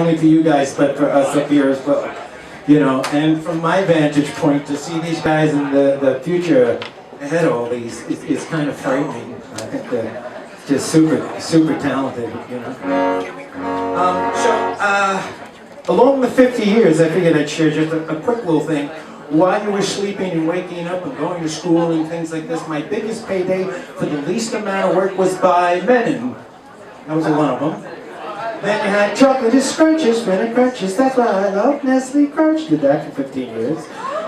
only for you guys, but for us up here as well. You know, and from my vantage point, to see these guys in the future ahead of all these is kind of frightening. I think they're just super talented, you know. Along the 50 years, I figured I'd share just a quick little thing. While you were sleeping and waking up and going to school and things like this, my biggest payday for the least amount of work was by Menon. That was one of them. Then you had chocolate is scrunches, Menon crunches, that's why I love Nestle Crunch. Did that for 15 years.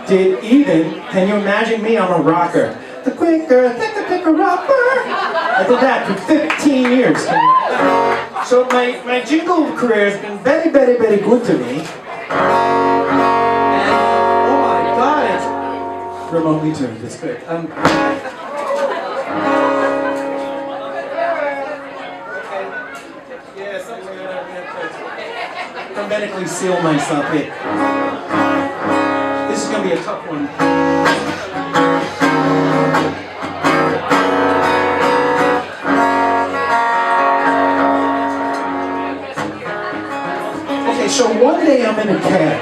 Did even, can you imagine me? I'm a rocker. The quicker, thicker rocker. I did that for 15 years. So my jingle career has been very good to me. And, oh my God, it's remotely tuned, it's good. Hermetically seal myself here. This is going to be a tough one. Okay, so one day I'm in a cab.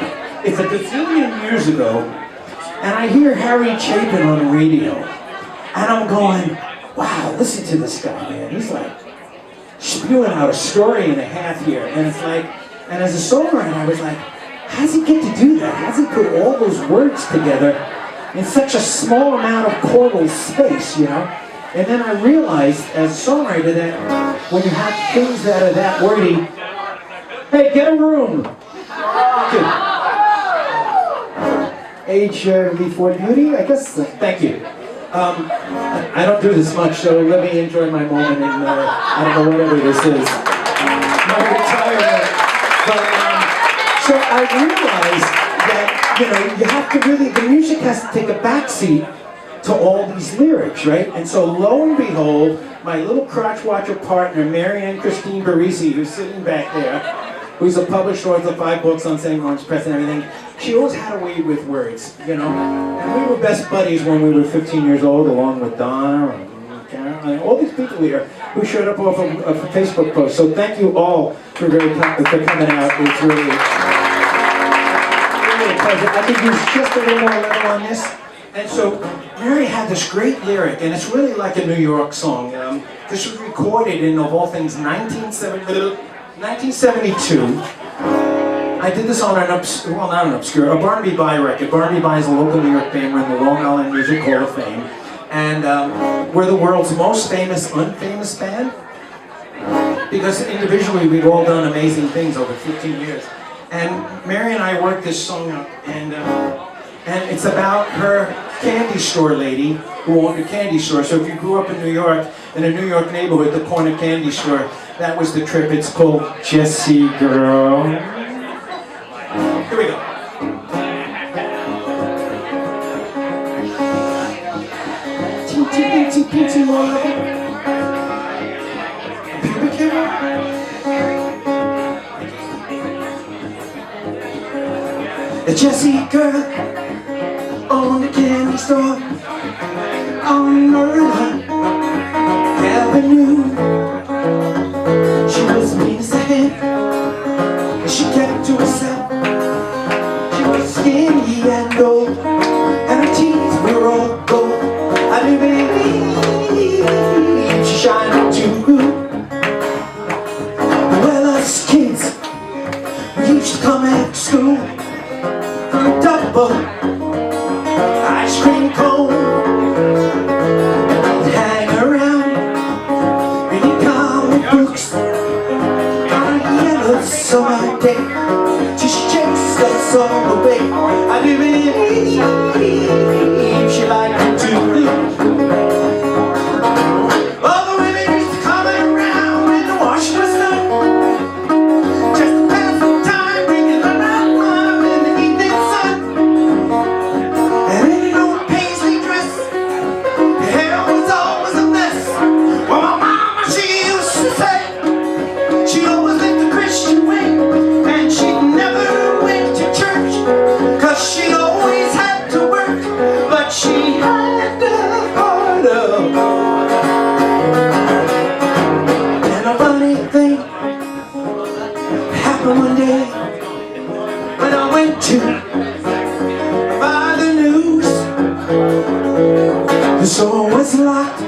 It's a gazillion years ago, and I hear Harry Chapin on the radio. And I'm going, wow, listen to this guy, man. He's like spewing out a story and a half here. And it's like, and as a songwriter, I was like, how does he get to do that? How does he put all those words together in such a small amount of chordal space, you know? And then I realized as a songwriter that when you have things that are that wordy, hey, get a room. Age before beauty, I guess. Thank you. I don't do this much, so let me enjoy my moment and I don't know whatever this is. My retirement. But, so I realized that, you know, you have to really, the music has to take a backseat to all these lyrics, right? And so lo and behold, my little crotch watcher partner, Marianne Christine Barisi, who's sitting back there, who's a published author of 5 books on St. Lawrence Press and everything, she always had a way with words, you know? And we were best buddies when we were 15 years old, along with Donna and Karen, all these people here who showed up off of a Facebook post. So thank you all for coming out. It's really a pleasure. I could use just a little more level on this. And so Mary had this great lyric, and it's really like a New York song. This was recorded in, of all things, 1972. I did this on a Barnaby Bye record. Barnaby Bye is a local New York band. We're in the Long Island Music Hall of Fame. And we're the world's most famous unfamous band. Because individually we've all done amazing things over 15 years. And Mary and I worked this song up, and it's about her candy store lady who owned a candy store. So if you grew up in New York, in a New York neighborhood, the corner candy store, that was the trip. It's called Jessie Girl. Here we go. Teensy more. Pubic hair. A Jessie girl on the candy store on Murder Avenue. She was mean as a hen, and she kept to herself. She was skinny and old, and her teeth were all gold. I do believe she shined too good. Well, us kids, we used to come after school for a double ice cream cone. And hang around reading comic books on a yellow summer day. Just chase us all away. I do believe she liked it too. All the women used to come around when the washing was done, just to pass the time, bringing the round wine in the evening sun. And in an old paisley dress, her hair was always a mess. Well, my mama, she used to say she always lived the Christian way, and she never went to church, 'cause she always went to buy the news. The store was locked,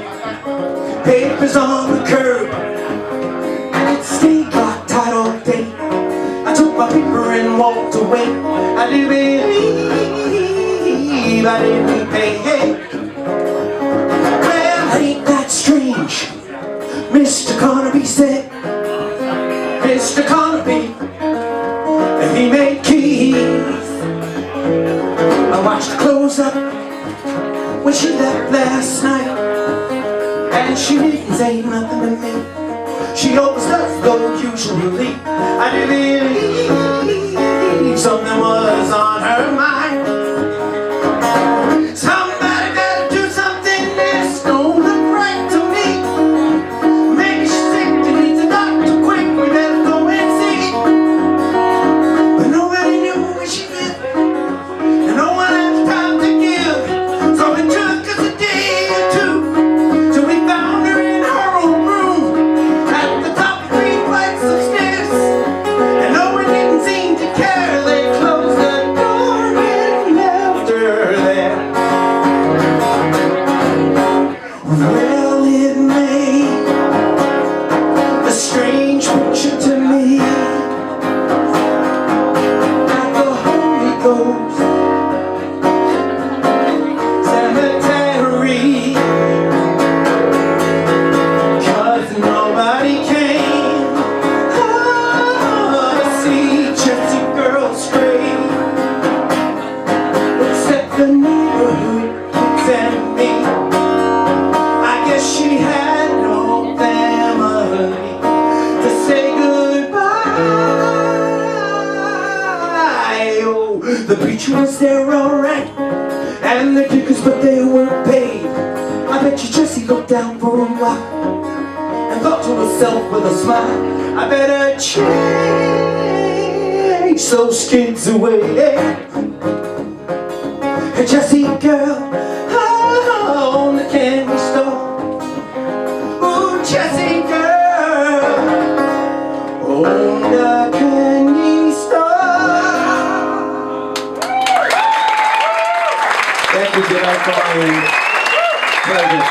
papers on the curb, and it stayed locked tight all day. I took my paper and walked away. I didn't believe I didn't pay. Well, ain't that strange? Mr. Carnaby said, Mr. Carnaby, and he made keys. I watched her close up when she left last night, and she didn't say nothing to me. She always does though usually. I did believe something was on her mind. Somebody better do something that's don't look right to me. Maybe she's sick and needs a doctor quick. We better go and see. But nobody knew where she lived, and no one had the time to give. So it took us a day or two till we found her in her own room at the top of 3 flights of stairs. And no one didn't seem to care. They closed the door and left her there. Well, it made a strange picture to me, like the Holy Ghost cemetery, 'cause nobody came to see Jessie girl stray, except the neighborhood kids and me. I guess she had no family to say goodbye. Oh, the preacher was there alright, and the kickers, but they weren't paid. I bet you Jessie looked down for a while and thought to herself with a smile, I better chase those kids away. Hey, Jessie girl, on the candy store. Ooh, Jessie girl, on the candy store. Thank you, good night, Brian. Pleasure.